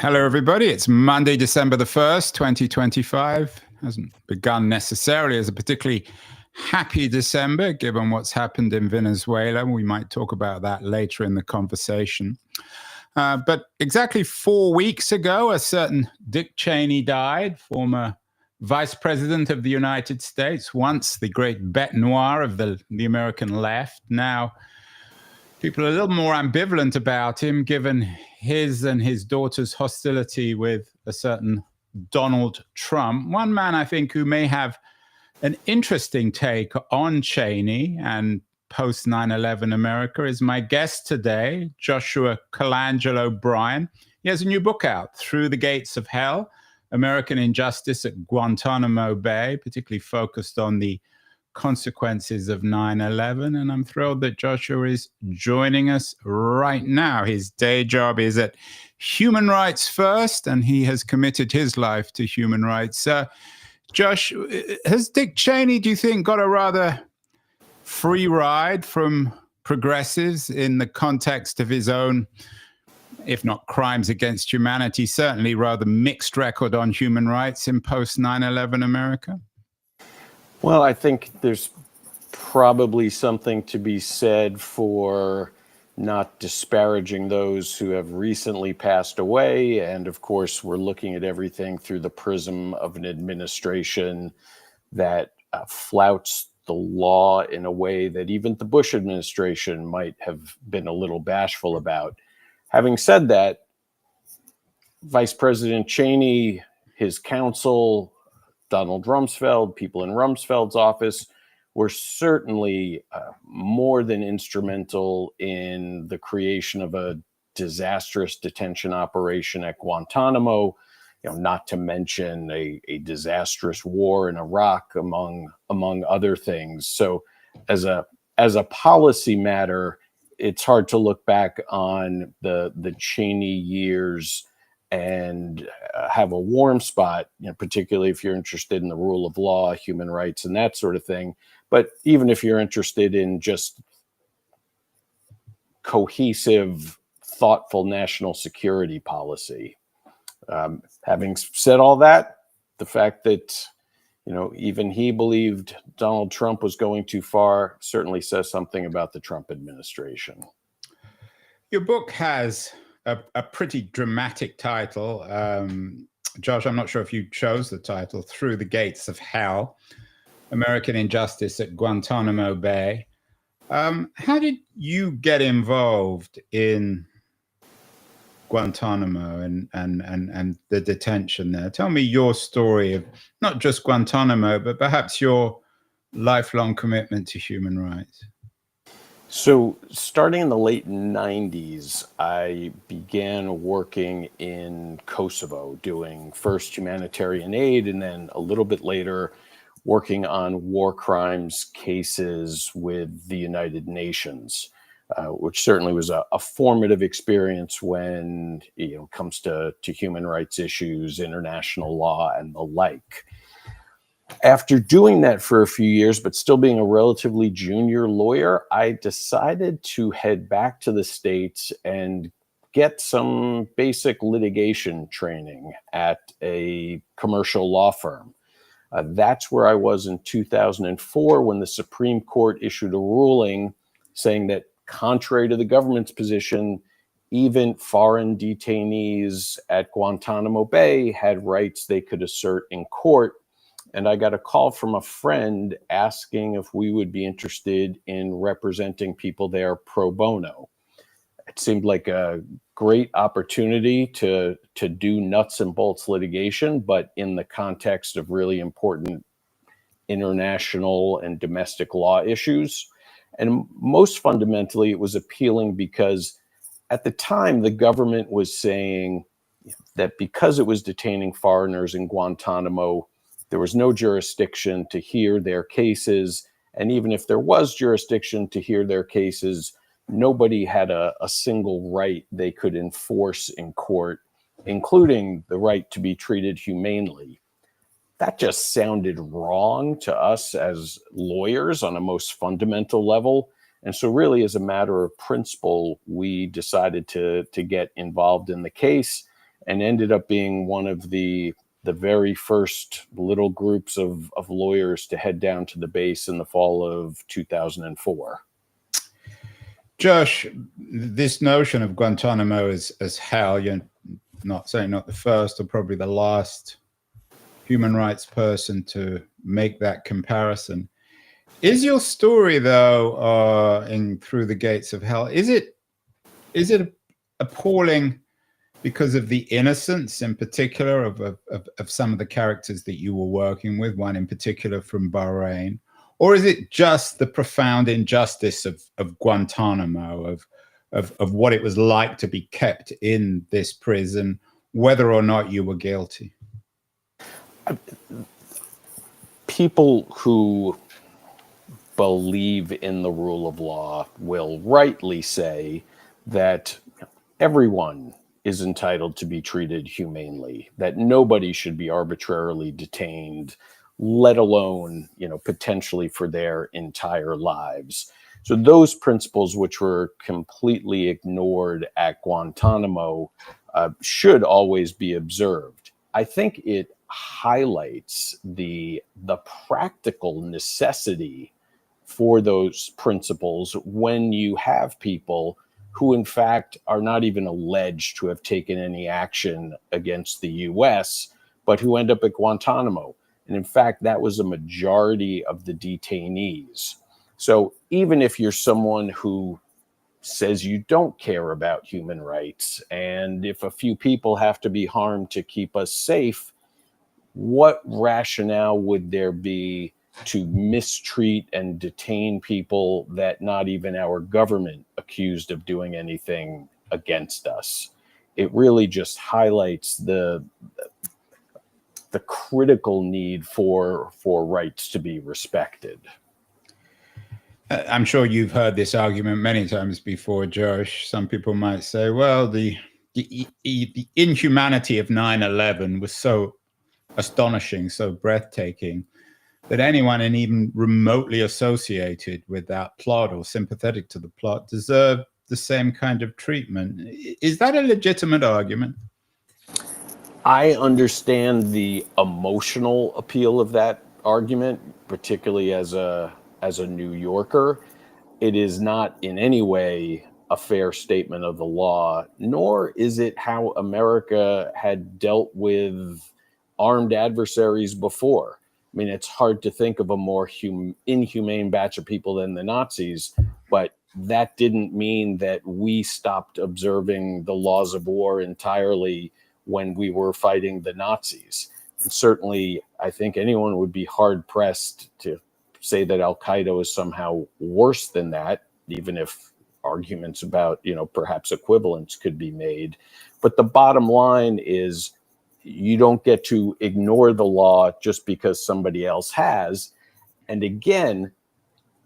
Hello, everybody. It's Monday, December the 1st, 2025. Hasn't begun necessarily as a particularly happy December, given what's happened in Venezuela. We might talk about that later in the conversation. But exactly 4 weeks ago, a certain Dick Cheney died, former Vice President of the United States, once the great bête noire of the American left. Now, people are a little more ambivalent about him, given his and his daughter's hostility with a certain Donald Trump. One man, I think, who may have an interesting take on Cheney and post 9/11 America is my guest today, Joshua Colangelo-Bryan. He has a new book out, Through the Gates of Hell, American Injustice at Guantanamo Bay, particularly focused on the consequences of 9/11, and I'm thrilled that Joshua is joining us right now. His day job is at Human Rights First, and he has committed his life to human rights. Josh, has Dick Cheney, do you think, got a rather free ride from progressives in the context of his own, if not crimes against humanity, certainly rather mixed record on human rights in post 9/11 America? Well, I think there's probably something to be said for not disparaging those who have recently passed away. And of course, we're looking at everything through the prism of an administration that flouts the law in a way that even the Bush administration might have been a little bashful about. Having said that, Vice President Cheney, his counsel, Donald Rumsfeld, people in Rumsfeld's office were certainly more than instrumental in the creation of a disastrous detention operation at Guantanamo, not to mention a disastrous war in Iraq, among other things. So as a policy matter, it's hard to look back on the Cheney years and have a warm spot, particularly if you're interested in the rule of law, human rights, and that sort of thing. But even if you're interested in just cohesive, thoughtful national security policy. Having said all that, the fact that, even he believed Donald Trump was going too far certainly says something about the Trump administration. Your book has a pretty dramatic title. Josh, I'm not sure if you chose the title, Through the Gates of Hell, American Injustice at Guantanamo Bay. How did you get involved in Guantanamo and the detention there? Tell me your story of not just Guantanamo, but perhaps your lifelong commitment to human rights. So starting in the late 90s, I began working in Kosovo, doing first humanitarian aid, and then a little bit later, working on war crimes cases with the United Nations, which certainly was a formative experience when it comes to human rights issues, international law, and the like. After doing that for a few years, but still being a relatively junior lawyer, I decided to head back to the States and get some basic litigation training at a commercial law firm. That's where I was in 2004 when the Supreme Court issued a ruling saying that, contrary to the government's position, even foreign detainees at Guantanamo Bay had rights they could assert in court. And I got a call from a friend asking if we would be interested in representing people there pro bono. It seemed like a great opportunity to do nuts and bolts litigation, but in the context of really important international and domestic law issues. And most fundamentally, it was appealing because at the time, the government was saying that because it was detaining foreigners in Guantanamo, there was no jurisdiction to hear their cases. And even if there was jurisdiction to hear their cases, nobody had a single right they could enforce in court, including the right to be treated humanely. That just sounded wrong to us as lawyers on a most fundamental level. And so really, as a matter of principle, we decided to get involved in the case. and ended up being one of the very first little groups of lawyers to head down to the base in the fall of 2004. Josh, this notion of Guantanamo as hell, you're not saying not the first or probably the last human rights person to make that comparison. Is your story, though, in Through the Gates of Hell, is it appalling because of the innocence in particular of some of the characters that you were working with, one in particular from Bahrain? Or is it just the profound injustice of Guantanamo, of what it was like to be kept in this prison, whether or not you were guilty? People who believe in the rule of law will rightly say that everyone is entitled to be treated humanely, that nobody should be arbitrarily detained, let alone, potentially for their entire lives. So those principles, which were completely ignored at Guantanamo, should always be observed. I think it highlights the practical necessity for those principles when you have people who in fact are not even alleged to have taken any action against the US, but who end up at Guantanamo. And in fact, that was a majority of the detainees. So even if you're someone who says you don't care about human rights, and if a few people have to be harmed to keep us safe, what rationale would there be to mistreat and detain people that not even our government accused of doing anything against us? It really just highlights the critical need for rights to be respected. I'm sure you've heard this argument many times before, Josh. Some people might say, well, the inhumanity of 9/11 was so astonishing, so breathtaking, that anyone and even remotely associated with that plot or sympathetic to the plot deserved the same kind of treatment. Is that a legitimate argument? I understand the emotional appeal of that argument, particularly as a New Yorker. It is not in any way a fair statement of the law, nor is it how America had dealt with armed adversaries before. I mean, it's hard to think of a more inhumane batch of people than the Nazis, but that didn't mean that we stopped observing the laws of war entirely when we were fighting the Nazis. And certainly, I think anyone would be hard-pressed to say that Al-Qaeda is somehow worse than that, even if arguments about, perhaps equivalence could be made. But the bottom line is you don't get to ignore the law just because somebody else has. And again,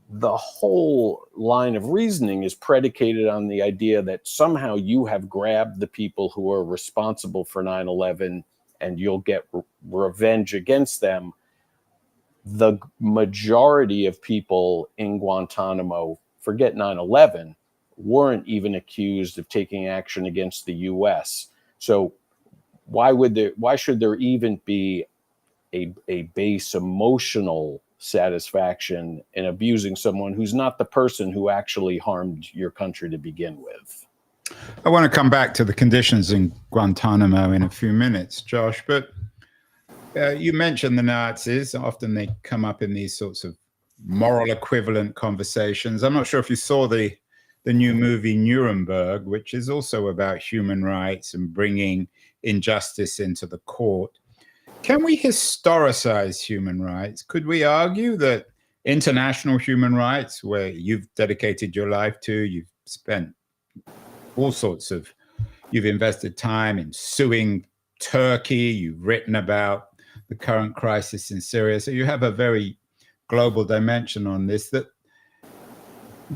the whole line of reasoning is predicated on the idea that somehow you have grabbed the people who are responsible for 9/11 and you'll get revenge against them. The majority of people in Guantanamo, forget 9/11, weren't even accused of taking action against the US. So why should there even be a base emotional satisfaction in abusing someone who's not the person who actually harmed your country to begin with? I want to come back to the conditions in Guantanamo in a few minutes, Josh, but you mentioned the Nazis. Often they come up in these sorts of moral equivalent conversations. I'm not sure if you saw the new movie Nuremberg, which is also about human rights and bringing injustice into the court. Can we historicize human rights? Could we argue that international human rights, where you've dedicated your life to, you've spent all sorts of, you've invested time in suing Turkey, you've written about the current crisis in Syria, so you have a very global dimension on this, that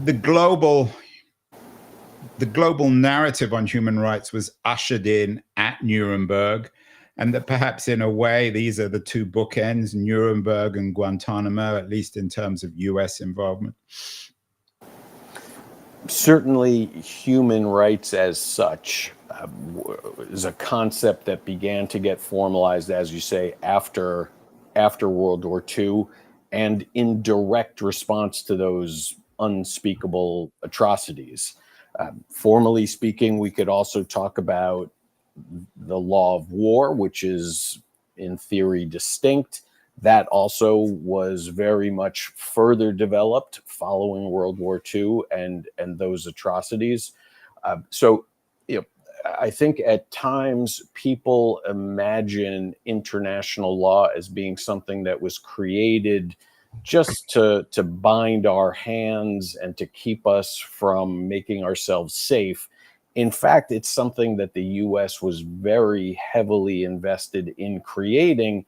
the global narrative on human rights was ushered in at Nuremberg, and that perhaps in a way these are the two bookends, Nuremberg and Guantanamo, at least in terms of US involvement? Certainly human rights as such is a concept that began to get formalized, as you say, after World War II, and in direct response to those unspeakable atrocities. Formally speaking, we could also talk about the law of war, which is in theory distinct. That also was very much further developed following World War II and those atrocities. So, you know, I think at times people imagine international law as being something that was created just to bind our hands and to keep us from making ourselves safe. In fact, it's something that the US was very heavily invested in creating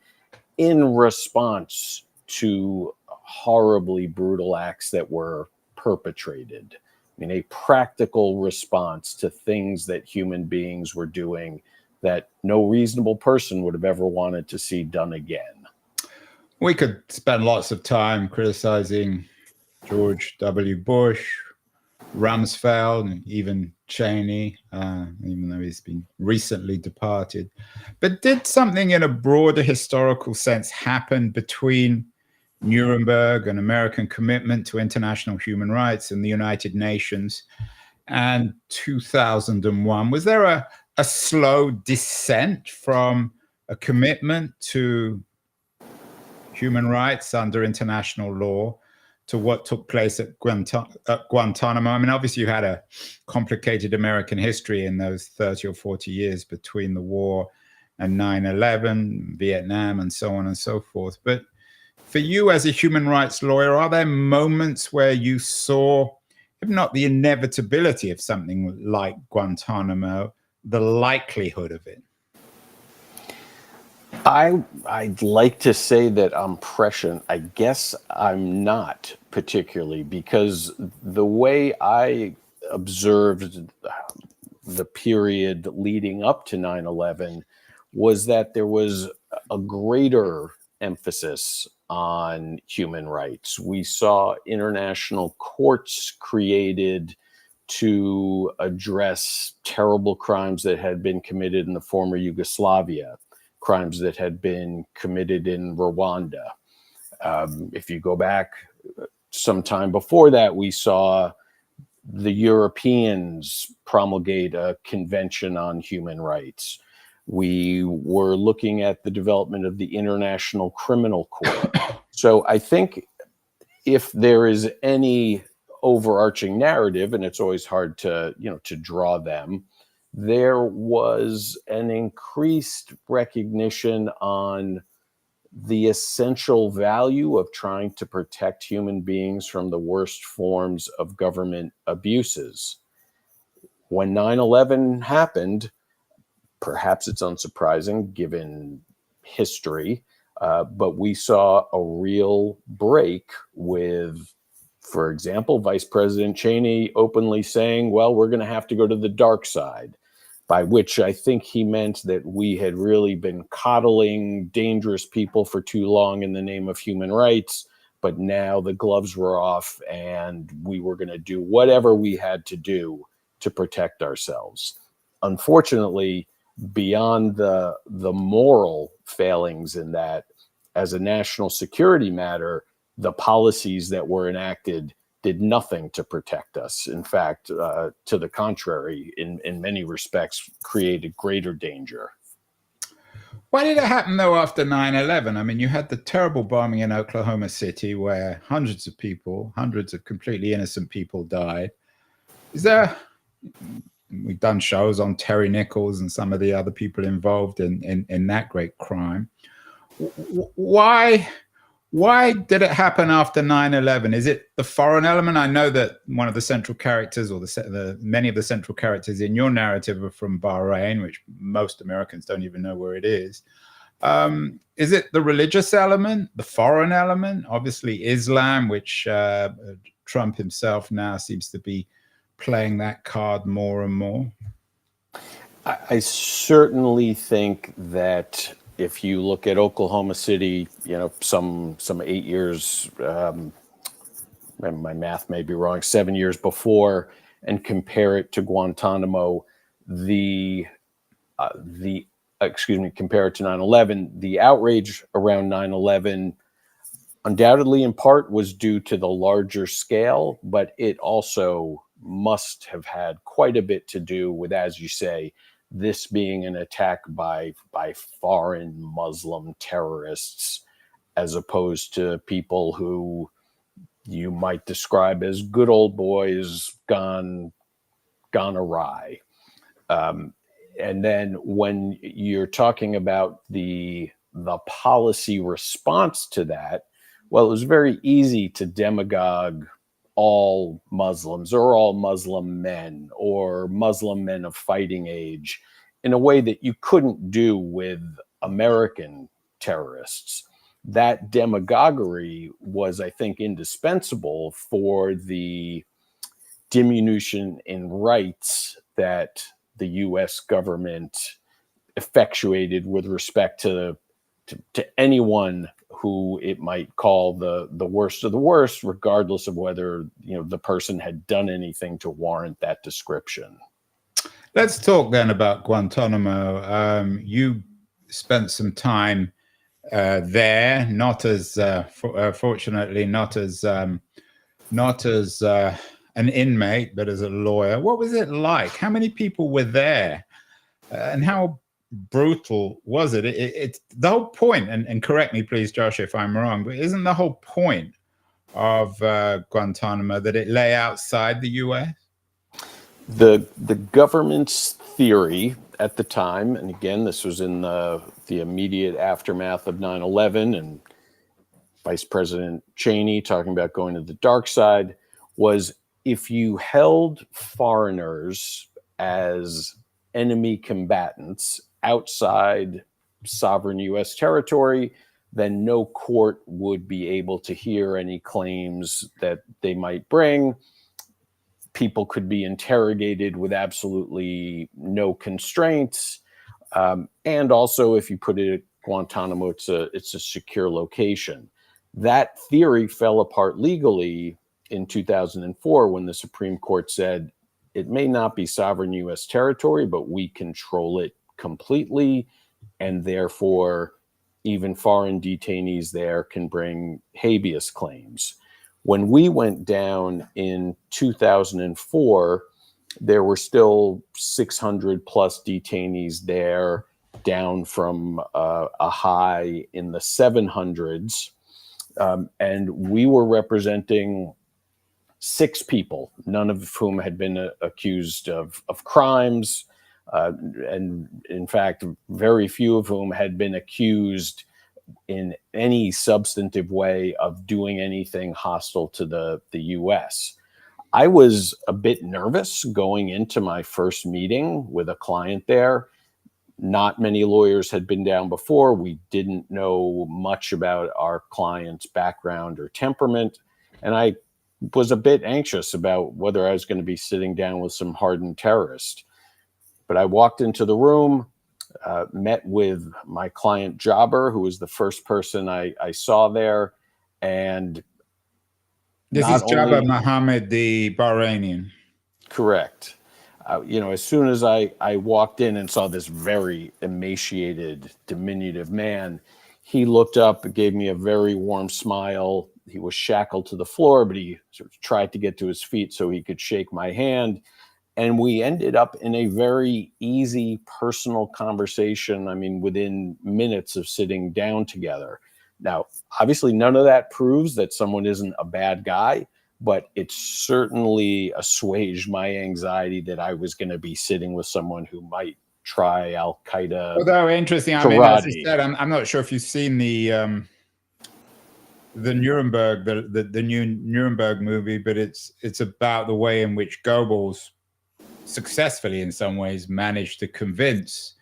in response to horribly brutal acts that were perpetrated. I mean, a practical response to things that human beings were doing that no reasonable person would have ever wanted to see done again. We could spend lots of time criticizing George W. Bush, Rumsfeld, and even Cheney, even though he's been recently departed. But did something in a broader historical sense happen between Nuremberg, an American commitment to international human rights, and the United Nations, and 2001? Was there a slow descent from a commitment to human rights under international law to what took place at Guantanamo? I mean, obviously you had a complicated American history in those 30 or 40 years between the war and 9/11, Vietnam, and so on and so forth. But for you as a human rights lawyer, are there moments where you saw, if not the inevitability of something like Guantanamo, the likelihood of it? I'd like to say that I'm prescient. I guess I'm not particularly, because the way I observed the period leading up to 9/11 was that there was a greater emphasis on human rights. We saw international courts created to address terrible crimes that had been committed in the former Yugoslavia, crimes that had been committed in Rwanda. If you go back some time before that, we saw the Europeans promulgate a convention on human rights. We were looking at the development of the International Criminal Court. So I think if there is any overarching narrative, and it's always hard to draw them, there was an increased recognition on the essential value of trying to protect human beings from the worst forms of government abuses. When 9/11 happened, perhaps it's unsurprising given history, but we saw a real break with, for example, Vice President Cheney openly saying, well, we're going to have to go to the dark side, by which I think he meant that we had really been coddling dangerous people for too long in the name of human rights, but now the gloves were off and we were going to do whatever we had to do to protect ourselves. Unfortunately, beyond the moral failings in that, as a national security matter, the policies that were enacted did nothing to protect us. In fact, to the contrary, in many respects, created greater danger. Why did it happen, though, after 9/11? I mean, you had the terrible bombing in Oklahoma City where hundreds of completely innocent people died. We've done shows on Terry Nichols and some of the other people involved in that great crime. Why did it happen after 9/11? Is it the foreign element? I know that one of the central characters, or many of the central characters in your narrative, are from Bahrain, which most Americans don't even know where it is. Is it the religious element, the foreign element? Obviously Islam, which Trump himself now seems to be playing that card more and more. I certainly think that if you look at Oklahoma City, some 8 years, my math may be wrong, 7 years before, and compare it to Guantanamo, compare it to 9/11, the outrage around 9/11 undoubtedly in part was due to the larger scale, but it also must have had quite a bit to do with, as you say, this being an attack by foreign Muslim terrorists, as opposed to people who you might describe as good old boys gone awry. And then when you're talking about the policy response to that, well, it was very easy to demagogue all Muslims or all Muslim men or Muslim men of fighting age in a way that you couldn't do with American terrorists. That demagoguery was, I think, indispensable for the diminution in rights that the U.S. government effectuated with respect to anyone who it might call the worst of the worst, regardless of whether the person had done anything to warrant that description. Let's talk then about Guantanamo. You spent some time there, not as fortunately not as an inmate, but as a lawyer. What was it like? How many people were there, and how brutal was it? It's the whole point, and correct me please, Josh, if I'm wrong, but isn't the whole point of Guantanamo that it lay outside the US? The government's theory at the time, and again, this was in the immediate aftermath of 9/11 and Vice President Cheney talking about going to the dark side, was if you held foreigners as enemy combatants outside sovereign U.S. territory, then no court would be able to hear any claims that they might bring. People could be interrogated with absolutely no constraints. And also, if you put it at Guantanamo, it's a secure location. That theory fell apart legally in 2004 when the Supreme Court said it may not be sovereign U.S. territory, but we control it completely, and therefore even foreign detainees there can bring habeas claims. When we went down in 2004, there were still 600 plus detainees there, down from a high in the 700s. And we were representing 6 people, none of whom had been accused of crimes. And in fact, very few of whom had been accused in any substantive way of doing anything hostile to the U.S. I was a bit nervous going into my first meeting with a client there. Not many lawyers had been down before. We didn't know much about our client's background or temperament. And I was a bit anxious about whether I was going to be sitting down with some hardened terrorist. But I walked into the room, met with my client Jabber, who was the first person I saw there. And this is Jabber Mohammed, the Bahrainian. Correct. As soon as I walked in and saw this very emaciated, diminutive man, he looked up and gave me a very warm smile. He was shackled to the floor, but he sort of tried to get to his feet so he could shake my hand. And we ended up in a very easy personal conversation. I mean, within minutes of sitting down together. Now, obviously, none of that proves that someone isn't a bad guy, but it certainly assuaged my anxiety that I was going to be sitting with someone who might try Al-Qaeda. Although interesting, karate. I mean, as I said, I'm not sure if you've seen the Nuremberg, the new Nuremberg movie, but it's about the way in which Goebbels successfully, in some ways, managed to convince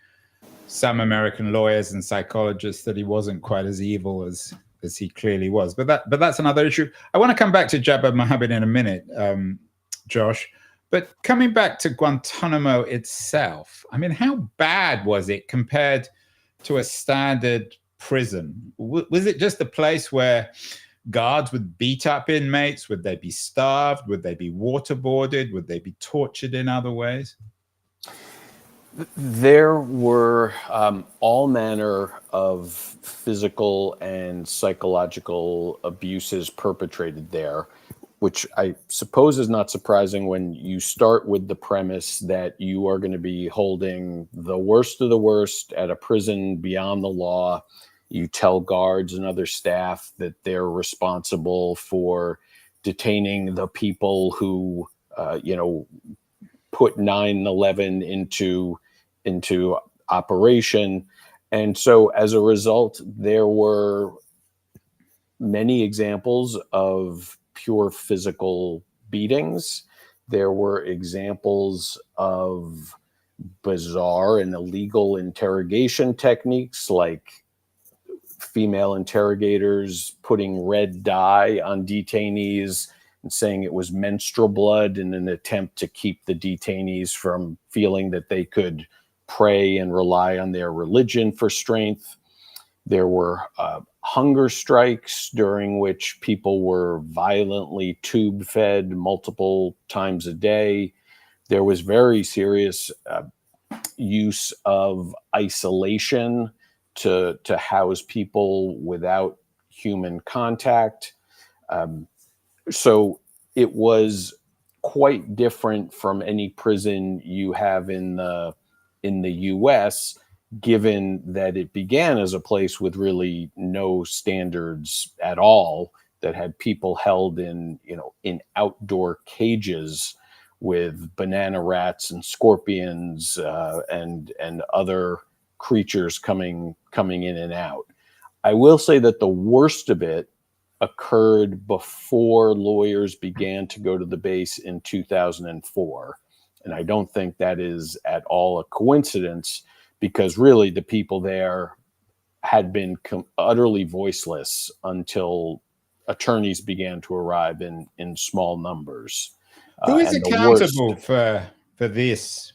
some American lawyers and psychologists that he wasn't quite as evil as he clearly was. But that's another issue. I want to come back to Jabbar Mohammed in a minute, Josh. But coming back to Guantanamo itself, I mean, how bad was it compared to a standard prison? Was it just a place where guards would beat up inmates? Would they be starved? Would they be waterboarded? Would they be tortured in other ways? There were all manner of physical and psychological abuses perpetrated there, which I suppose is not surprising when you start with the premise that you are going to be holding the worst of the worst at a prison beyond the law. You tell guards and other staff that they're responsible for detaining the people who, put 9/11 into operation. And so as a result, there were many examples of pure physical beatings. There were examples of bizarre and illegal interrogation techniques, like female interrogators putting red dye on detainees and saying it was menstrual blood in an attempt to keep the detainees from feeling that they could pray and rely on their religion for strength. There were hunger strikes during which people were violently tube fed multiple times a day. There was very serious use of isolation to house people without human contact. So it was quite different from any prison you have in the U.S., given that it began as a place with really no standards at all, that had people held in outdoor cages with banana rats and scorpions and other creatures coming in and out. I will say that the worst of it occurred before lawyers began to go to the base in 2004. And I don't think that is at all a coincidence, because really the people there had been utterly voiceless until attorneys began to arrive in small numbers. Who is And the worst, accountable for this?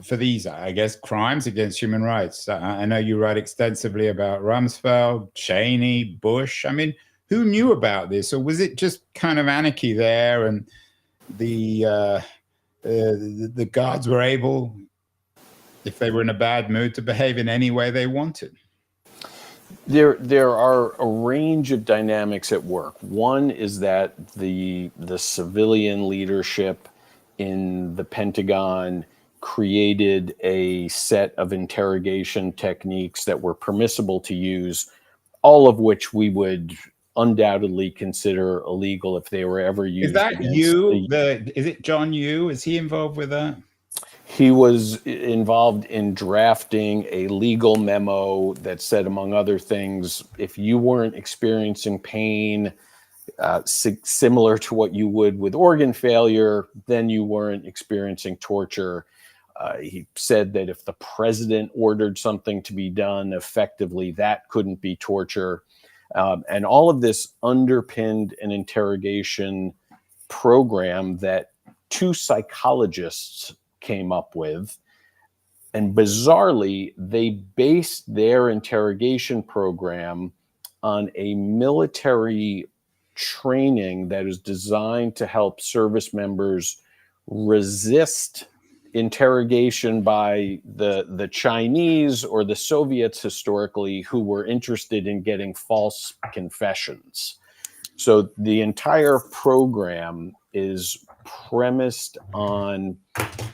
For these, I guess, crimes against human rights. I know you write extensively about Rumsfeld, Cheney, Bush. I mean, who knew about this, or was it just kind of anarchy there, and the guards were able, if they were in a bad mood, to behave in any way they wanted? There are a range of dynamics at work. One is that the civilian leadership in the Pentagon created a set of interrogation techniques that were permissible to use, all of which we would undoubtedly consider illegal if they were ever used. Is that you? Is it John Yoo? Is he involved with that? He was involved in drafting a legal memo that said, among other things, if you weren't experiencing pain similar to what you would with organ failure, then you weren't experiencing torture. He said that if the president ordered something to be done effectively, that couldn't be torture. And all of this underpinned an interrogation program that two psychologists came up with. And bizarrely, they based their interrogation program on a military training that is designed to help service members resist interrogation by the Chinese or the Soviets historically, who were interested in getting false confessions. So the entire program is premised on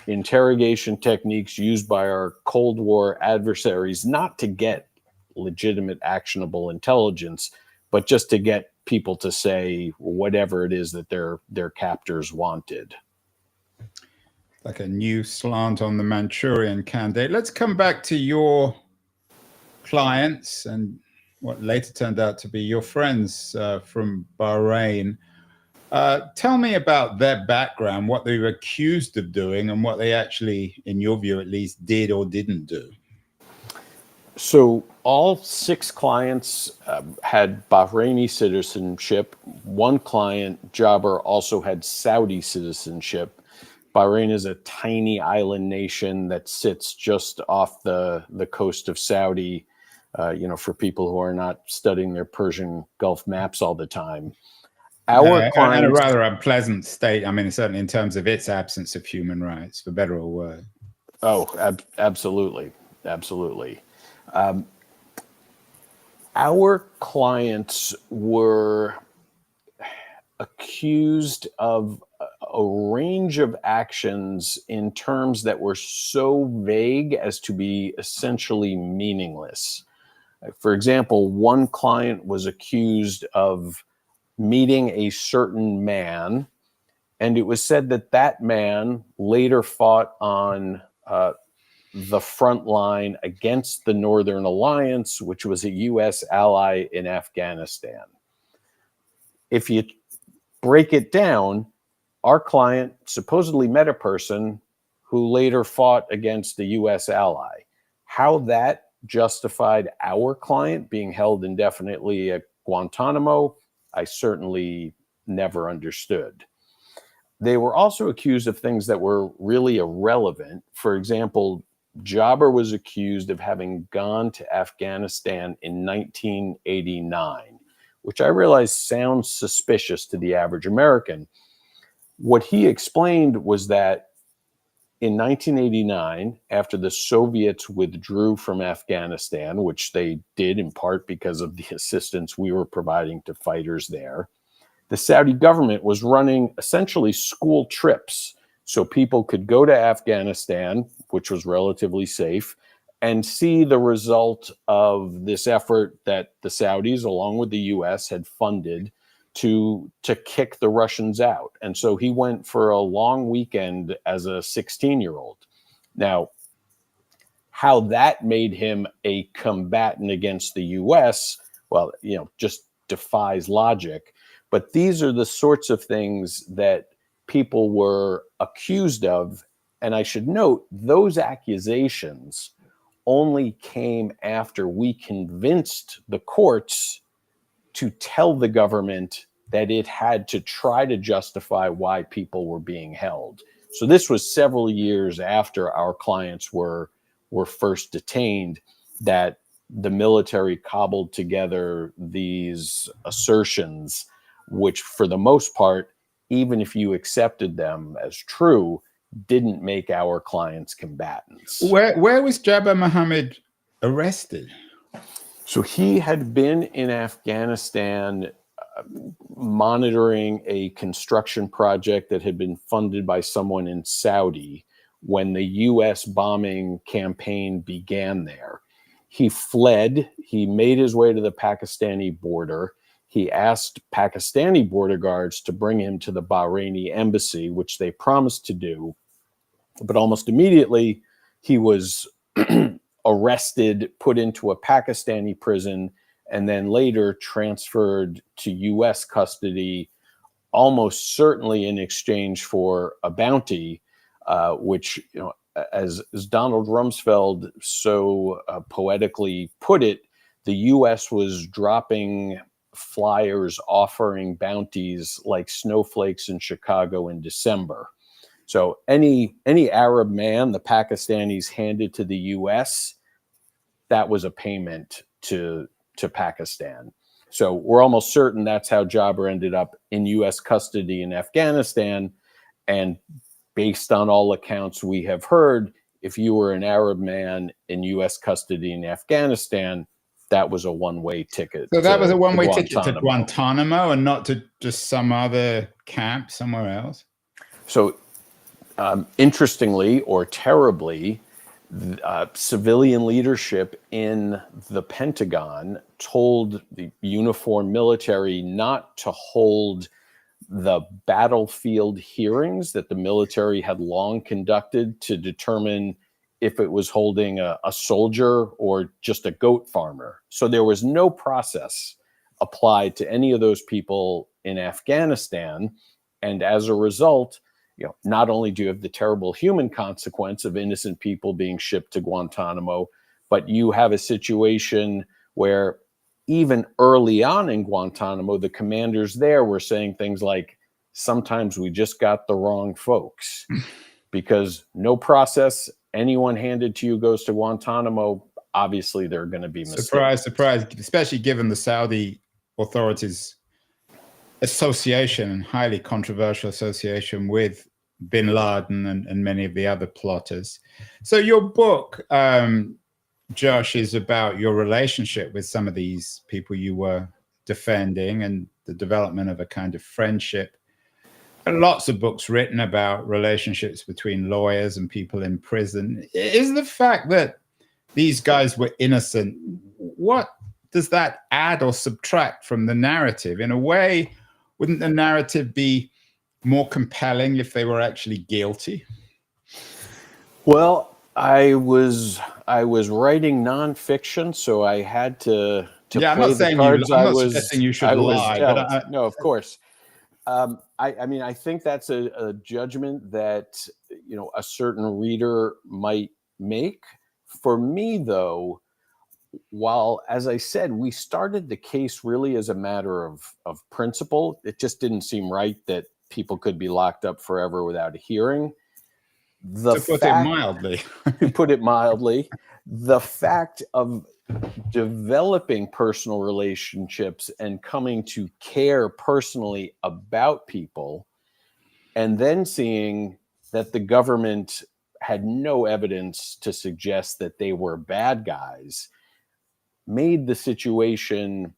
interrogation techniques used by our Cold War adversaries, not to get legitimate, actionable intelligence, but just to get people to say whatever it is that their captors wanted. Like a new slant on the Manchurian Candidate. Let's come back to your clients and what later turned out to be your friends from Bahrain. Tell me about their background, what they were accused of doing, and what they actually, in your view at least, did or didn't do. So all 6 clients had Bahraini citizenship. One client, Jabber, also had Saudi citizenship. Bahrain is a tiny island nation that sits just off the coast of Saudi, for people who are not studying their Persian Gulf maps all the time. Our clients, and a rather unpleasant state. I mean, certainly in terms of its absence of human rights, for better or worse. Oh, absolutely. Absolutely. Our clients were accused of a range of actions in terms that were so vague as to be essentially meaningless. For example, one client was accused of meeting a certain man, and it was said that that man later fought on the front line against the Northern Alliance, which was a U.S. ally in Afghanistan. If you break it down, our client supposedly met a person who later fought against the U.S. ally. How that justified our client being held indefinitely at Guantanamo, I certainly never understood. They were also accused of things that were really irrelevant. For example, Jobber was accused of having gone to Afghanistan in 1989, which I realize sounds suspicious to the average American. What he explained was that in 1989, after the Soviets withdrew from Afghanistan, which they did in part because of the assistance we were providing to fighters there, the Saudi government was running essentially school trips so people could go to Afghanistan, which was relatively safe, and see the result of this effort that the Saudis, along with the US, had funded to kick the Russians out. And so he went for a long weekend as a 16-year-old. Now, how that made him a combatant against the US, well, just defies logic. But these are the sorts of things that people were accused of. And I should note, those accusations only came after we convinced the courts to tell the government that it had to try to justify why people were being held. So this was several years after our clients were first detained that the military cobbled together these assertions, which for the most part, even if you accepted them as true, didn't make our clients combatants. Where was Jabbar Mohammed arrested? So he had been in Afghanistan monitoring a construction project that had been funded by someone in Saudi when the U.S. bombing campaign began there. He fled. He made his way to the Pakistani border. He asked Pakistani border guards to bring him to the Bahraini embassy, which they promised to do. But almost immediately, he was arrested, put into a Pakistani prison, and then later transferred to U.S. custody, almost certainly in exchange for a bounty, which, as Donald Rumsfeld so poetically put it, the U.S. was dropping flyers offering bounties like snowflakes in Chicago in December. So any Arab man the Pakistanis handed to the U.S., that was a payment to Pakistan. So we're almost certain that's how Jabbar ended up in U.S. custody in Afghanistan. And based on all accounts we have heard, if you were an Arab man in U.S. custody in Afghanistan, that was a one-way ticket. So that was a one-way ticket to Guantanamo and not to just some other camp somewhere else? So interestingly or terribly, civilian leadership in the Pentagon told the uniformed military not to hold the battlefield hearings that the military had long conducted to determine if it was holding a soldier or just a goat farmer. So there was no process applied to any of those people in Afghanistan. And as a result, not only do you have the terrible human consequence of innocent people being shipped to Guantanamo, but you have a situation where even early on in Guantanamo, the commanders there were saying things like, sometimes we just got the wrong folks, because no process, anyone handed to you goes to Guantanamo, obviously there are going to be mistakes. Surprise, especially given the Saudi authorities' association and highly controversial association with bin Laden and many of the other plotters. So your book, Josh, is about your relationship with some of these people you were defending and the development of a kind of friendship. There are lots of books written about relationships between lawyers and people in prison. Is the fact that these guys were innocent, what does that add or subtract from the narrative? In a way, wouldn't the narrative be more compelling if they were actually guilty? Well, I was writing nonfiction, so I had to Yeah, I'm play not the saying cards I'm not suggesting you should I was lie, but dealt. No, of course. I mean, I think that's a judgment that a certain reader might make. For me, though, while, as I said, we started the case really as a matter of principle, it just didn't seem right that people could be locked up forever without a hearing. To put it mildly. To put it mildly, the fact of developing personal relationships and coming to care personally about people, and then seeing that the government had no evidence to suggest that they were bad guys, made the situation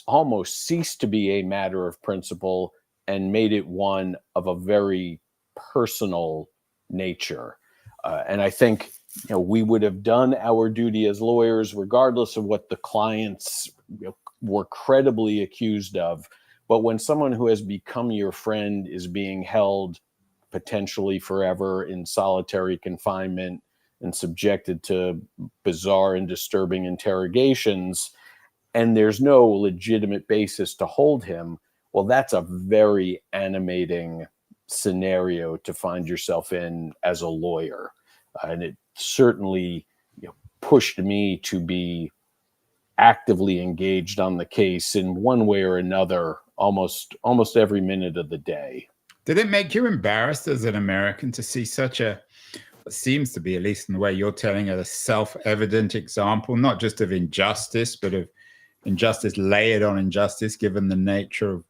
almost cease to be a matter of principle and made it one of a very personal nature. And I think we would have done our duty as lawyers regardless of what the clients were credibly accused of. But when someone who has become your friend is being held potentially forever in solitary confinement and subjected to bizarre and disturbing interrogations, and there's no legitimate basis to hold him, well, that's a very animating scenario to find yourself in as a lawyer. And it certainly pushed me to be actively engaged on the case in one way or another almost every minute of the day. Did it make you embarrassed as an American to see such a, what seems to be, at least in the way you're telling it, a self-evident example, not just of injustice, but of injustice layered on injustice, given the nature of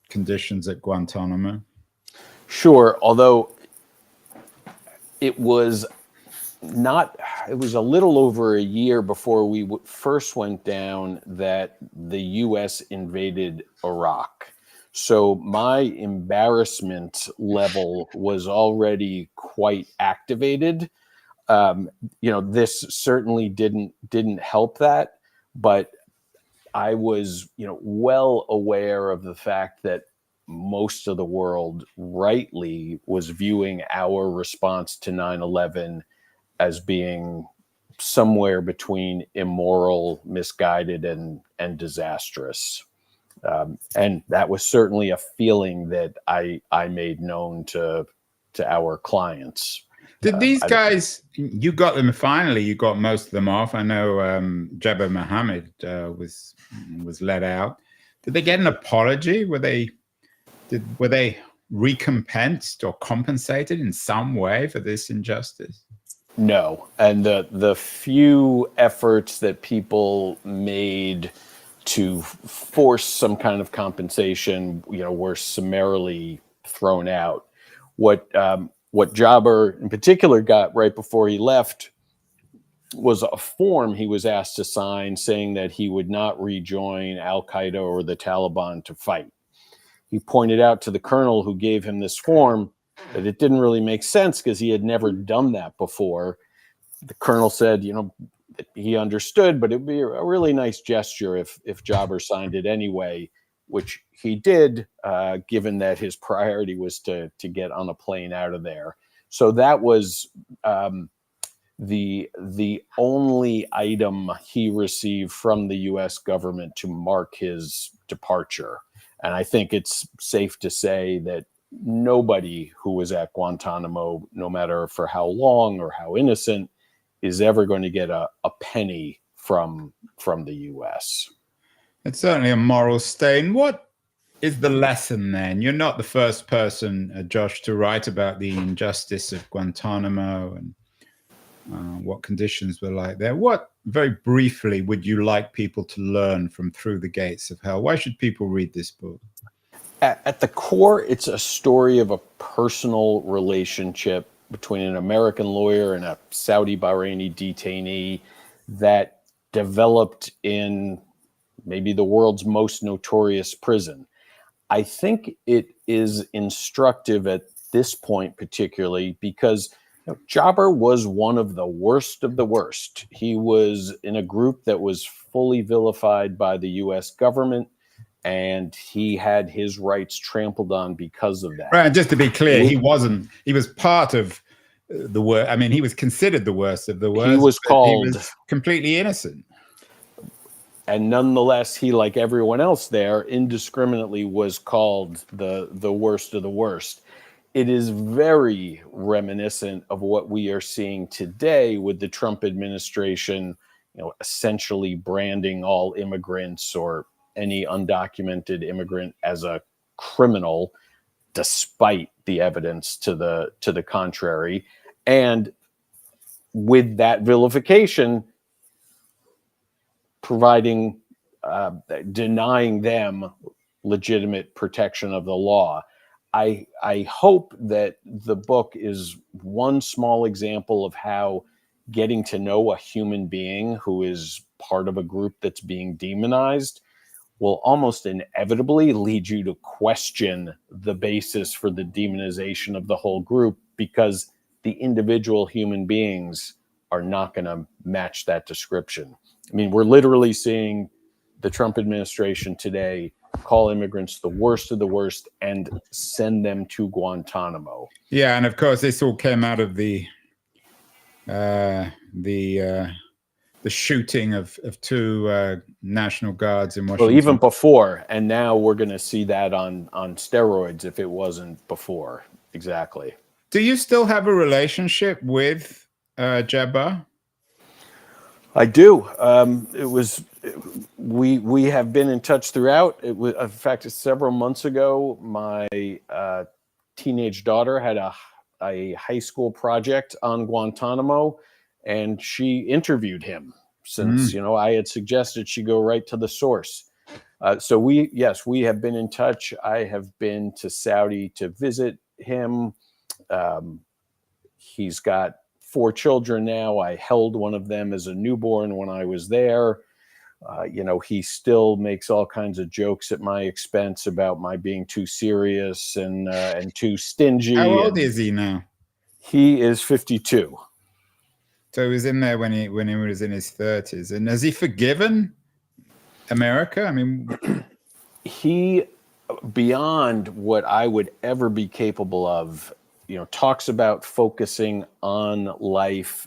conditions at Guantanamo? Sure, although it was it was a little over a year before we first went down that the U.S. invaded Iraq. So my embarrassment level was already quite activated. This certainly didn't help that, but I was, well aware of the fact that most of the world rightly was viewing our response to 9/11 as being somewhere between immoral, misguided, and disastrous. And that was certainly a feeling that I made known to our clients. Did these guys, you got them finally, you got most of them off. I know Jabbar Mohammed was let out. Did they get an apology? Were they recompensed or compensated in some way for this injustice? No. And the few efforts that people made to force some kind of compensation, were summarily thrown out. What Jabbar in particular got right before he left was a form he was asked to sign saying that he would not rejoin Al-Qaeda or the Taliban to fight. He pointed out to the colonel who gave him this form that it didn't really make sense because he had never done that before. The colonel said, he understood, but it'd be a really nice gesture if Jabbar signed it anyway, which he did, given that his priority was to get on a plane out of there. So that was the only item he received from the U.S. government to mark his departure. And I think it's safe to say that nobody who was at Guantanamo, no matter for how long or how innocent, is ever going to get a penny from the U.S. It's certainly a moral stain. What is the lesson then? You're not the first person, Josh, to write about the injustice of Guantanamo and what conditions were like there. What, very briefly, would you like people to learn from Through the Gates of Hell? Why should people read this book? At the core, it's a story of a personal relationship between an American lawyer and a Saudi Bahraini detainee that developed in maybe the world's most notorious prison. I think it is instructive at this point, particularly because Jabber was one of the worst of the worst. He was in a group that was fully vilified by the U.S. government, and he had his rights trampled on because of that. Right. Just to be clear, he wasn't. He was part of the worst. I mean, he was considered the worst of the worst. He was called. He was completely innocent. And nonetheless, he, like everyone else there, indiscriminately was called the worst of the worst. It is very reminiscent of what we are seeing today with the Trump administration, essentially branding all immigrants or any undocumented immigrant as a criminal, despite the evidence to the contrary. And with that vilification, denying them legitimate protection of the law. I hope that the book is one small example of how getting to know a human being who is part of a group that's being demonized will almost inevitably lead you to question the basis for the demonization of the whole group, because the individual human beings are not going to match that description. I mean, we're literally seeing the Trump administration today call immigrants the worst of the worst and send them to Guantanamo. Yeah, and of course, this all came out of the shooting of two National Guards in Washington. Well, even before, and now we're going to see that on steroids if it wasn't before. Exactly. Do you still have a relationship with Jabbar? I do. We have been in touch throughout. It was, in fact, several months ago, my teenage daughter had a high school project on Guantanamo, and she interviewed him since I had suggested she go right to the source. So we have been in touch. I have been to Saudi to visit him. He's got 4 children now. I held one of them as a newborn when I was there. He still makes all kinds of jokes at my expense about my being too serious and too stingy. How old is he now? He is 52. So he was in there when he was in his 30s. And has he forgiven America? I mean, he, beyond what I would ever be capable of, talks about focusing on life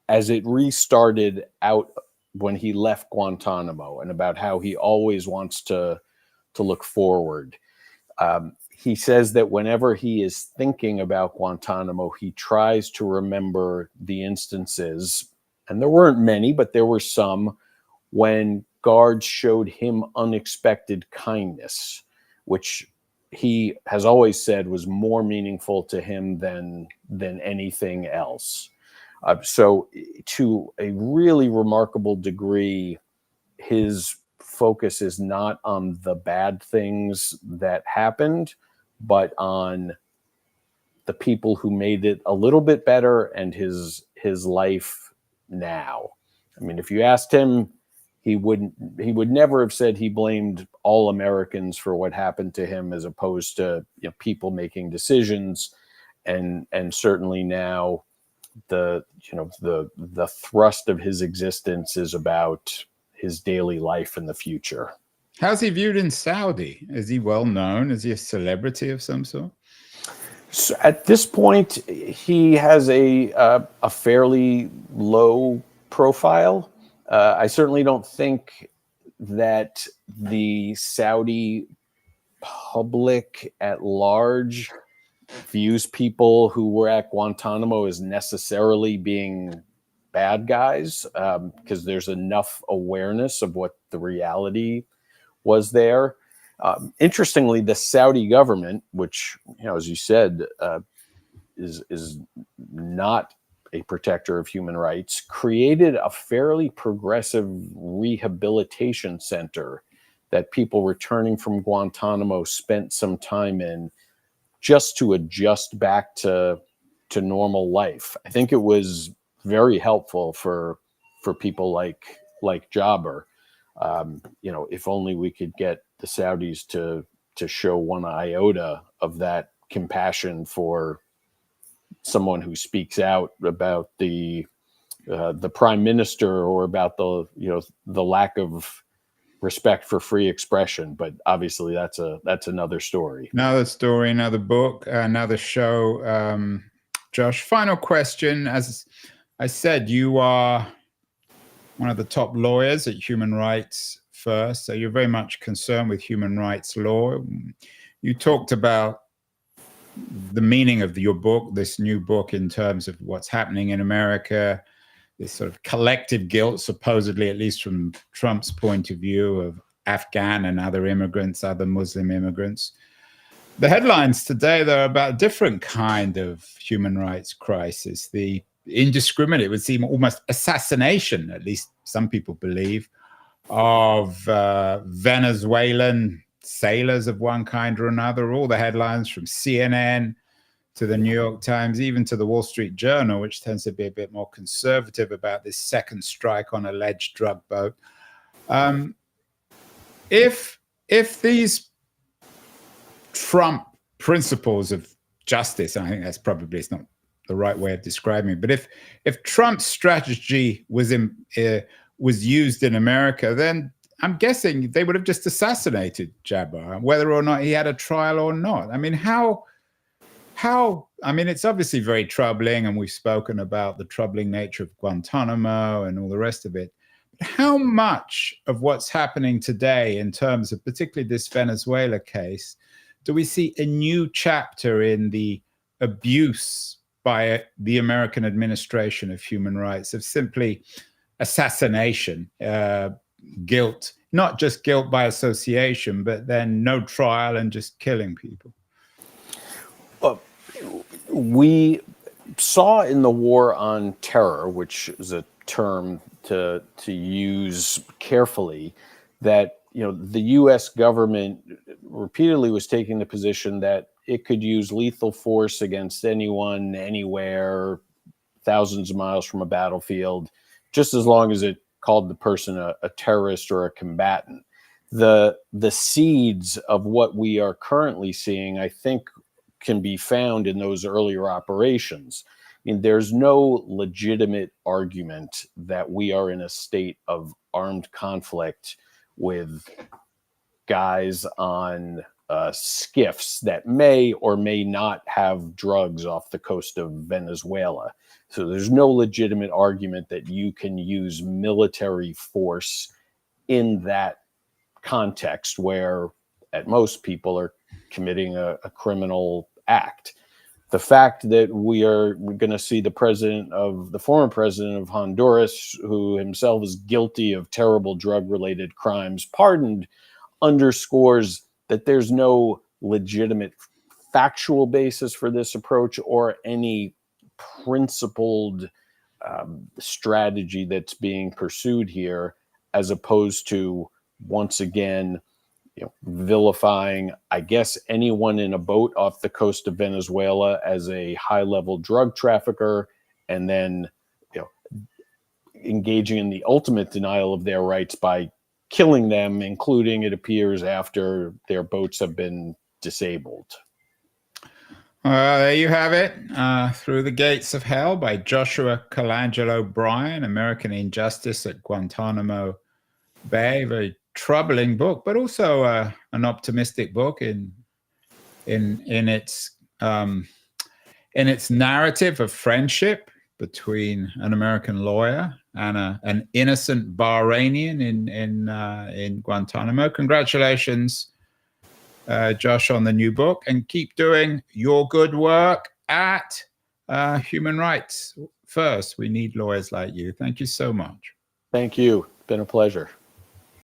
as it restarted out when he left Guantanamo, and about how he always wants to look forward. He says that whenever he is thinking about Guantanamo, he tries to remember the instances, and there weren't many, but there were some, when guards showed him unexpected kindness, which he has always said was more meaningful to him than anything else. So to a really remarkable degree, his focus is not on the bad things that happened, but on the people who made it a little bit better and his life now. I mean, if you asked him, he would never have said he blamed all Americans for what happened to him, as opposed to people making decisions. And certainly now the thrust of his existence is about his daily life in the future. How's he viewed in Saudi? Is he well known? Is he a celebrity of some sort? So at this point, he has a fairly low profile. I certainly don't think that the Saudi public at large views people who were at Guantanamo as necessarily being bad guys, because there's enough awareness of what the reality was there. Interestingly, the Saudi government, which, as you said, is not a protector of human rights, created a fairly progressive rehabilitation center that people returning from Guantanamo spent some time in just to adjust back to normal life. I think it was very helpful for people like Jabber. If only we could get the Saudis to show one iota of that compassion for someone who speaks out about the prime minister, or about the lack of respect for free expression. But obviously that's another story. Another story, another book, another show. Josh, final question. As I said, you are one of the top lawyers at Human Rights First, so you're very much concerned with human rights law. You talked about the meaning of your book, this new book, in terms of what's happening in America, this sort of collective guilt, supposedly, at least from Trump's point of view, of Afghan and other immigrants, other Muslim immigrants. The headlines today, they're about a different kind of human rights crisis, the indiscriminate, it would seem almost assassination, at least some people believe, of Venezuelan sailors of one kind or another. All the headlines from CNN to the New York Times, even to the Wall Street Journal, which tends to be a bit more conservative about this second strike on alleged drug boat. If these Trump principles of justice, and I think that's probably, it's not the right way of describing it, but if Trump's strategy was used in America, then I'm guessing they would have just assassinated Jabber, whether or not he had a trial or not. I mean, I mean, it's obviously very troubling, and we've spoken about the troubling nature of Guantanamo and all the rest of it. But how much of what's happening today, in terms of particularly this Venezuela case, do we see a new chapter in the abuse by the American administration of human rights, of simply assassination, guilt, not just guilt by association, but then no trial and just killing people? We saw in the war on terror, which is a term to use carefully, that the U.S. government repeatedly was taking the position that it could use lethal force against anyone, anywhere, thousands of miles from a battlefield, just as long as it called the person a terrorist or a combatant. The seeds of what we are currently seeing, I think, can be found in those earlier operations. I mean, there's no legitimate argument that we are in a state of armed conflict with guys on skiffs that may or may not have drugs off the coast of Venezuela. So there's no legitimate argument that you can use military force in that context, where at most people are committing a criminal act. The fact that we're going to see the former president of Honduras, who himself is guilty of terrible drug-related crimes, pardoned, underscores that there's no legitimate factual basis for this approach, or any principled strategy that's being pursued here, as opposed to, once again, vilifying, I guess, anyone in a boat off the coast of Venezuela as a high-level drug trafficker, and then engaging in the ultimate denial of their rights by killing them, including, it appears, after their boats have been disabled. There you have it. Through the Gates of Hell by Joshua Colangelo-Bryan, American Injustice at Guantanamo Bay. Very troubling book, but also an optimistic book in its narrative of friendship between an American lawyer and an innocent Bahrainian in Guantanamo. Congratulations, Josh, on the new book, and keep doing your good work at Human Rights First. We need lawyers like you. Thank you so much. Thank you. It's been a pleasure.